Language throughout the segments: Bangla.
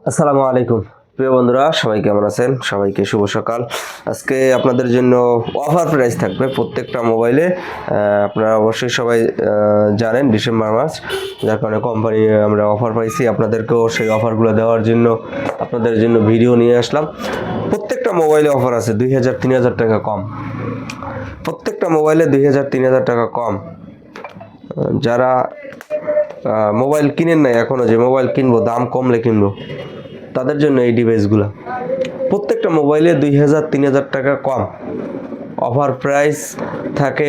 আসসালামু আলাইকুম প্রিয় বন্ধুরা, সবাই কেমন আছেন? সবাইকে শুভ সকাল। আজকে আপনাদের জন্য অফার প্রাইস থাকবে প্রত্যেকটা মোবাইলে। আপনারা অবশ্যই সবাই জানেন ডিসেম্বর মাস, যার কারণে কোম্পানি আমরা অফার পাইছি। আপনাদেরকেও সেই অফারগুলো দেওয়ার জন্য আপনাদের জন্য ভিডিও নিয়ে আসলাম। প্রত্যেকটা মোবাইলে অফার আছে 2000-3000 টাকা কম। প্রত্যেকটা মোবাইলে 2000-3000 টাকা কম। যারা মোবাইল কিনেন নাই এখনও, যে মোবাইল কিনবো দাম কমলে কিনবো, তাদের জন্য এই ডিভাইসগুলো। প্রত্যেকটা মোবাইলে 2000-3000 টাকা কম অফার প্রাইস থাকে।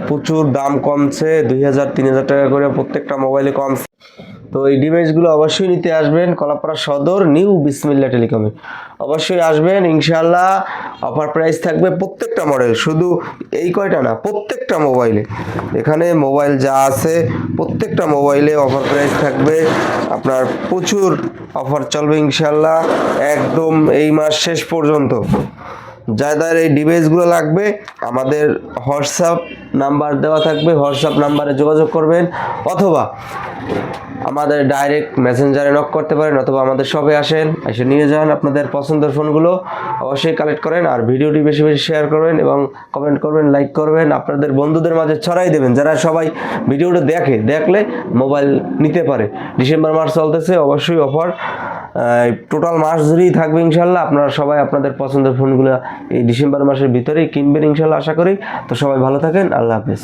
প্রচুর দাম কমছে, 2000-3000 টাকা করে প্রত্যেকটা মোবাইলে কমছে। তো এই ডিভাইসগুলো অবশ্যই নিতে আসবেন কলাপাড়া সদর নিউ বিসমিল্লাহ টেলিকমে। অবশ্যই আসবেন ইনশাআল্লাহ। অফার প্রাইস থাকবে প্রত্যেকটা মডেল, শুধু এই কয়টা না, প্রত্যেকটা মোবাইলে। এখানে মোবাইল যা আছে প্রত্যেকটা মোবাইলে অফার প্রাইস থাকবে। আপনার প্রচুর অফার চলবে ইনশাআল্লাহ একদম এই মাস শেষ পর্যন্ত। যাদের এই ডিভাইসগুলো লাগবে আমাদের হোয়াটসঅ্যাপ নাম্বার দেওয়া থাকবে, হোয়াটসঅ্যাপ নাম্বারে যোগাযোগ করবেন, অথবা আমাদের ডাইরেক্ট মেসেঞ্জারে নক করতে পারেন, অথবা আমাদের শপে আসেন, এসে নিয়ে যান আপনাদের পছন্দের ফোনগুলো। অবশ্যই কালেক্ট করেন, আর ভিডিওটি বেশি বেশি শেয়ার করবেন এবং কমেন্ট করবেন, লাইক করবেন, আপনাদের বন্ধুদের মাঝে ছড়াই দেবেন, যারা সবাই ভিডিওটা দেখলে মোবাইল নিতে পারে। ডিসেম্বর মাস চলতেছে, অবশ্যই অফার টোটাল মাস জুড়েই থাকবে ইনশাল্লাহ। আপনারা সবাই আপনাদের পছন্দের ফোনগুলো এই ডিসেম্বর মাসের ভিতরেই কিনবেন ইনশাল্লাহ, আশা করি। তো সবাই ভালো থাকেন, আল্লাহ হাফেজ।